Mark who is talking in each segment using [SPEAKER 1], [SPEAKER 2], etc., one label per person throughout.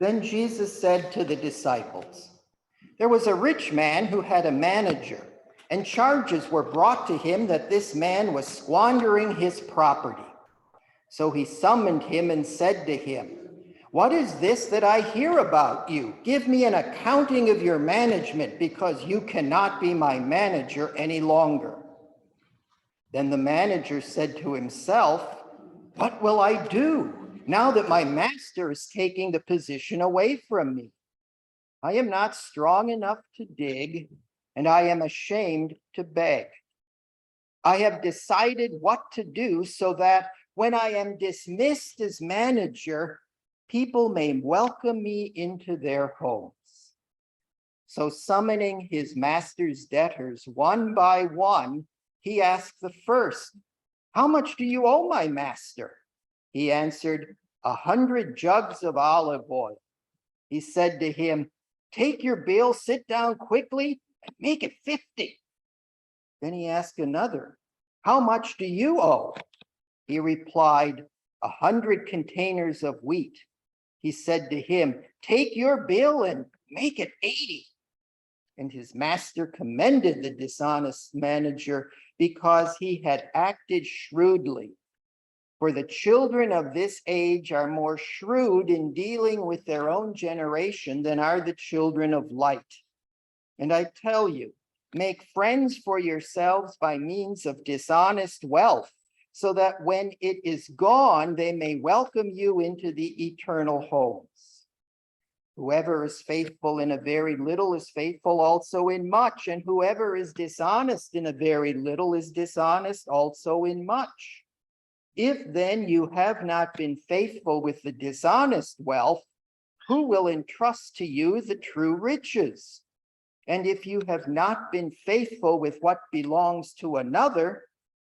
[SPEAKER 1] Then Jesus said to the disciples, "There was a rich man who had a manager, and charges were brought to him that this man was squandering his property. So he summoned him and said to him, 'What is this that I hear about you? Give me an accounting of your management, because you cannot be my manager any longer.' Then the manager said to himself, 'What will I do now that my master is taking the position away from me? I am not strong enough to dig, and I am ashamed to beg. I have decided what to do so that when I am dismissed as manager, people may welcome me into their homes.' So summoning his master's debtors one by one, he asked the first, 'How much do you owe my master?' He answered, 100 jugs of olive oil.' He said to him, 'Take your bill, sit down quickly, and make it 50. Then he asked another, 'How much do you owe?' He replied, 100 containers of wheat. He said to him, 'Take your bill and make it 80. And his master commended the dishonest manager because he had acted shrewdly. For the children of this age are more shrewd in dealing with their own generation than are the children of light. And I tell you, make friends for yourselves by means of dishonest wealth, so that when it is gone, they may welcome you into the eternal homes. Whoever is faithful in a very little is faithful also in much, and whoever is dishonest in a very little is dishonest also in much. If then you have not been faithful with the dishonest wealth, who will entrust to you the true riches? And if you have not been faithful with what belongs to another,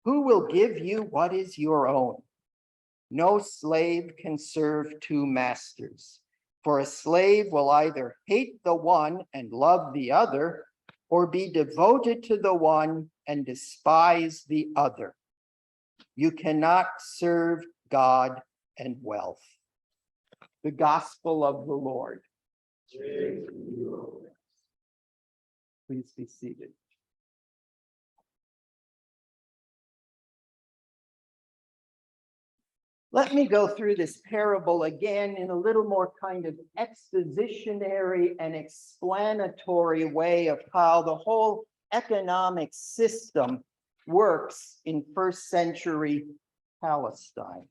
[SPEAKER 1] who will give you what is your own? No slave can serve two masters, for a slave will either hate the one and love the other, or be devoted to the one and despise the other. You cannot serve God and wealth." The gospel of the Lord. Please be seated. Let me go through this parable again in a little more kind of expositionary and explanatory way of how the whole economic system works in first century Palestine.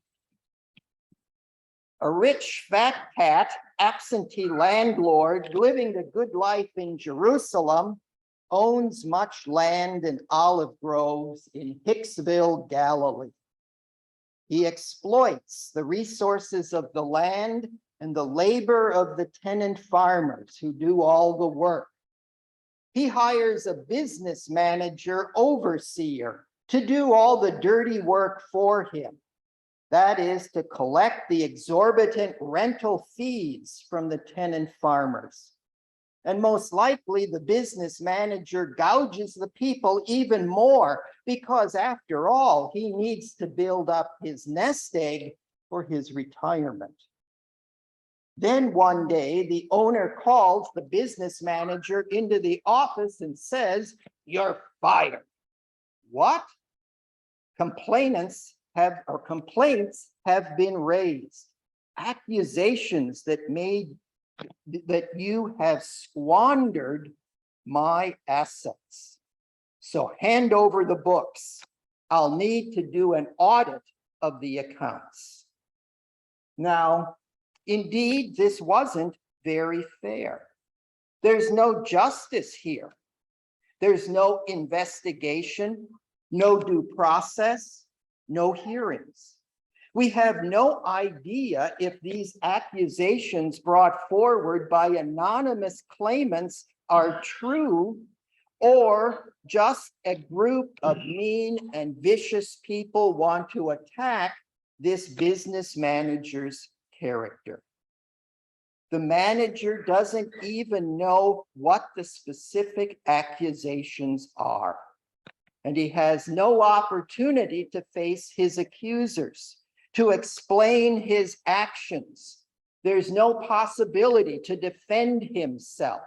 [SPEAKER 1] A rich fat cat, absentee landlord living the good life in Jerusalem, owns much land and olive groves in Hicksville, Galilee. He exploits the resources of the land and the labor of the tenant farmers who do all the work. He hires a business manager overseer to do all the dirty work for him. That is, to collect the exorbitant rental fees from the tenant farmers. And most likely the business manager gouges the people even more because after all, he needs to build up his nest egg for his retirement. Then one day, the owner calls the business manager into the office and says, "You're fired." What? Complaints have been raised. Accusations that you have squandered my assets. So hand over the books. I'll need to do an audit of the accounts. Now, indeed, this wasn't very fair. There's no justice here. There's no investigation, no due process, no hearings. We have no idea if these accusations brought forward by anonymous claimants are true or just a group of mean and vicious people want to attack this business manager's character. The manager doesn't even know what the specific accusations are, and he has no opportunity to face his accusers, to explain his actions, There's no possibility to defend himself.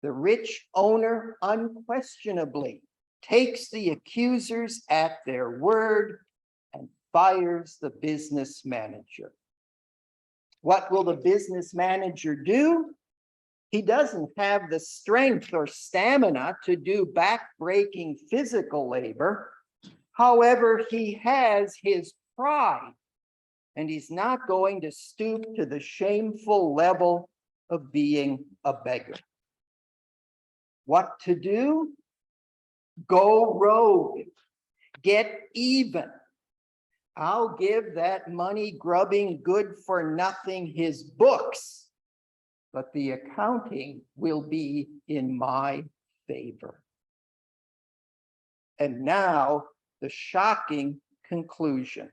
[SPEAKER 1] The rich owner unquestionably takes the accusers at their word and fires the business manager. What will the business manager do? He doesn't have the strength or stamina to do back-breaking physical labor. However, he has his pride, and he's not going to stoop to the shameful level of being a beggar. What to do? Go rogue. Get even. I'll give that money-grubbing, good-for-nothing his books, but the accounting will be in my favor. And now, the shocking conclusion.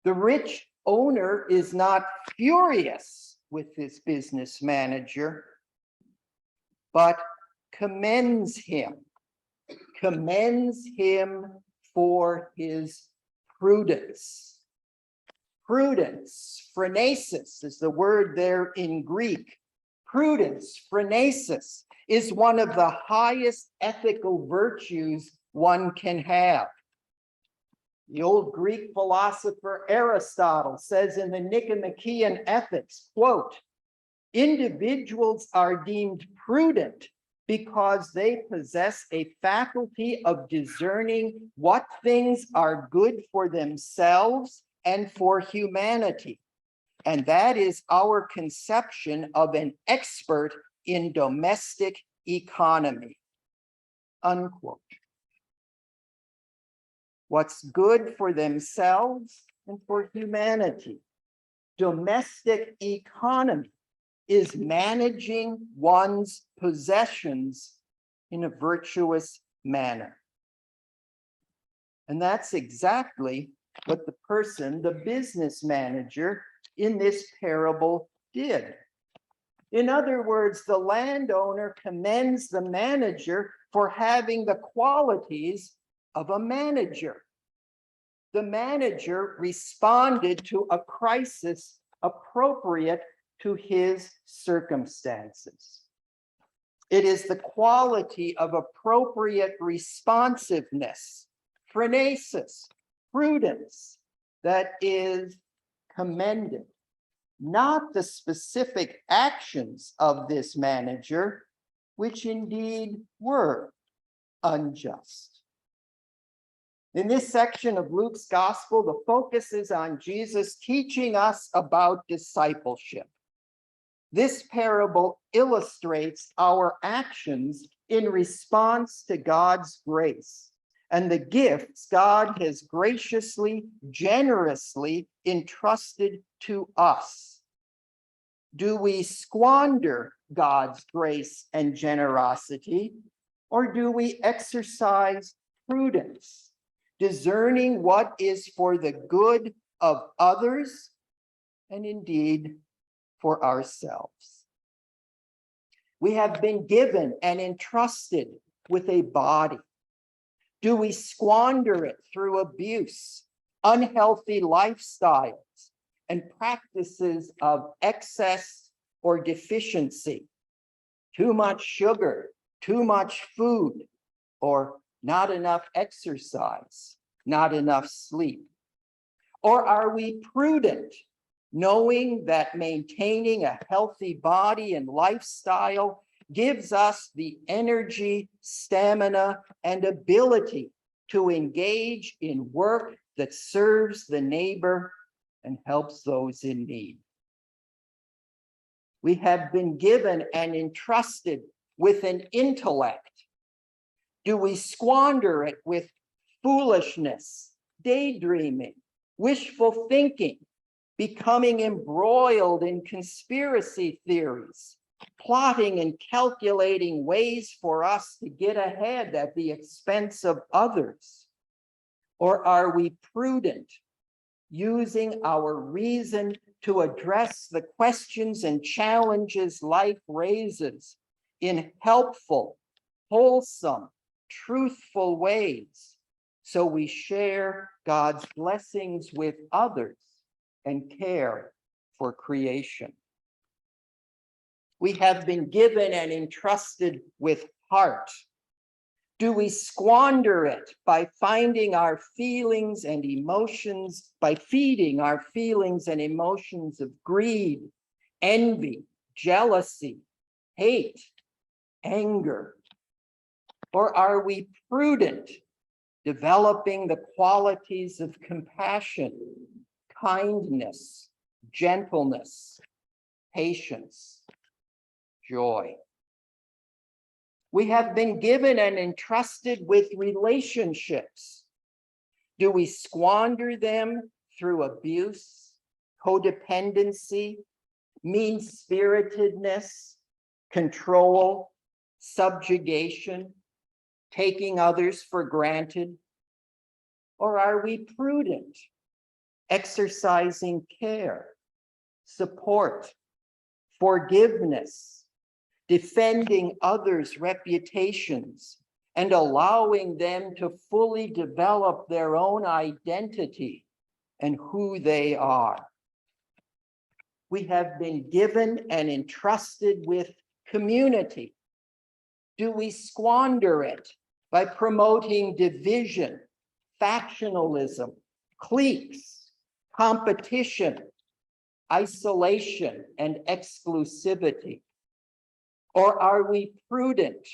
[SPEAKER 1] The rich owner is not furious with this business manager, but commends him for his prudence. Prudence, phronesis is the word there in Greek. Prudence, phronesis, is one of the highest ethical virtues one can have. The old Greek philosopher Aristotle says in the Nicomachean Ethics, quote, individuals are deemed prudent because they possess a faculty of discerning what things are good for themselves and for humanity. And that is our conception of an expert in domestic economy, unquote. What's good for themselves and for humanity. Domestic economy is managing one's possessions in a virtuous manner. And that's exactly what the business manager in this parable did. In other words, the landowner commends the manager for having the qualities of a manager. The manager responded to a crisis appropriate to his circumstances. It is the quality of appropriate responsiveness, phronesis, prudence, that is commended, not the specific actions of this manager, which indeed were unjust. In this section of Luke's gospel, the focus is on Jesus teaching us about discipleship. This parable illustrates our actions in response to God's grace and the gifts God has graciously, generously entrusted to us. Do we squander God's grace and generosity, or do we exercise prudence, discerning what is for the good of others and indeed for ourselves? We have been given and entrusted with a body. Do we squander it through abuse, unhealthy lifestyles, and practices of excess or deficiency? Too much sugar, too much food, or not enough exercise, not enough sleep? Or are we prudent, knowing that maintaining a healthy body and lifestyle gives us the energy, stamina, and ability to engage in work that serves the neighbor and helps those in need? We have been given and entrusted with an intellect. Do we squander it with foolishness, daydreaming, wishful thinking, becoming embroiled in conspiracy theories, plotting and calculating ways for us to get ahead at the expense of others? Or are we prudent, using our reason to address the questions and challenges life raises in helpful, wholesome, truthful ways, so we share God's blessings with others and care for creation. We have been given and entrusted with heart. Do we squander it by finding our feelings and emotions, by feeding our feelings and emotions of greed, envy, jealousy, hate, anger? Or are we prudent, developing the qualities of compassion, kindness, gentleness, patience, joy? We have been given and entrusted with relationships. Do we squander them through abuse, codependency, mean-spiritedness, control, subjugation, taking others for granted? Or are we prudent, exercising care, support, forgiveness, defending others' reputations, and allowing them to fully develop their own identity and who they are? We have been given and entrusted with community. Do we squander it by promoting division, factionalism, cliques, competition, isolation, and exclusivity? Or are we prudent,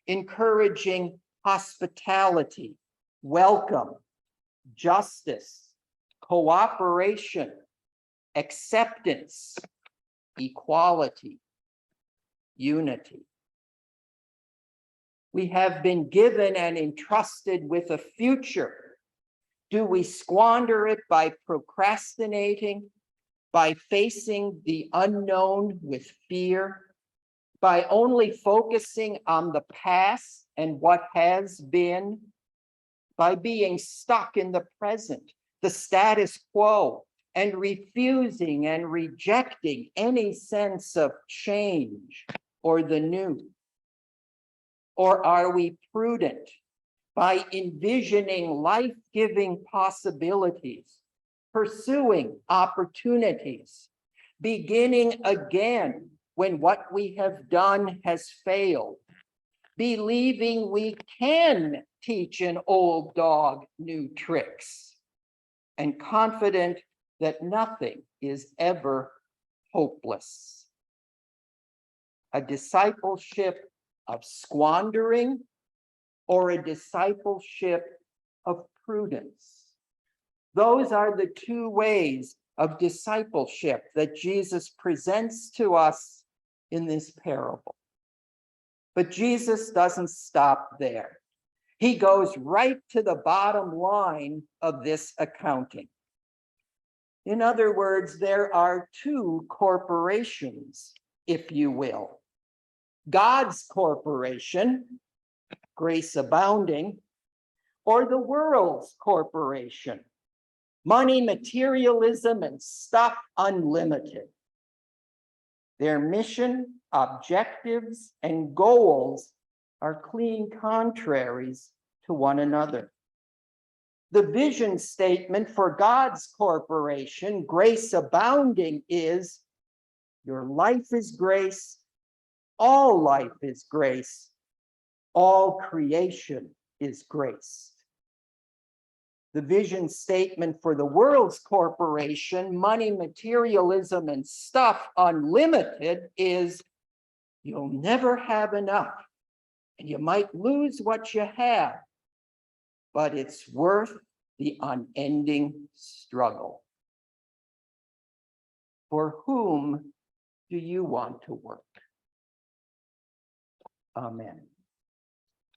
[SPEAKER 1] encouraging hospitality, welcome, justice, cooperation, acceptance, equality, unity? We have been given and entrusted with a future. Do we squander it by procrastinating, by facing the unknown with fear, by only focusing on the past and what has been, by being stuck in the present, the status quo, and refusing and rejecting any sense of change or the new? Or are we prudent by envisioning life-giving possibilities, pursuing opportunities, beginning again when what we have done has failed, believing we can teach an old dog new tricks, and confident that nothing is ever hopeless? A discipleship of squandering or a discipleship of prudence? Those are the two ways of discipleship that Jesus presents to us in this parable. But Jesus doesn't stop there. He goes right to the bottom line of this accounting. In other words, there are two corporations, if you will. God's corporation, grace abounding, or the world's corporation, money, materialism, and stuff unlimited. Their mission, objectives, and goals are clean contraries to one another. The vision statement for God's corporation, grace abounding, is your life is grace, all life is grace, all creation is grace. The vision statement for the world's corporation, money, materialism, and stuff unlimited, is you'll never have enough, and you might lose what you have, but it's worth the unending struggle. For whom do you want to work? Amen.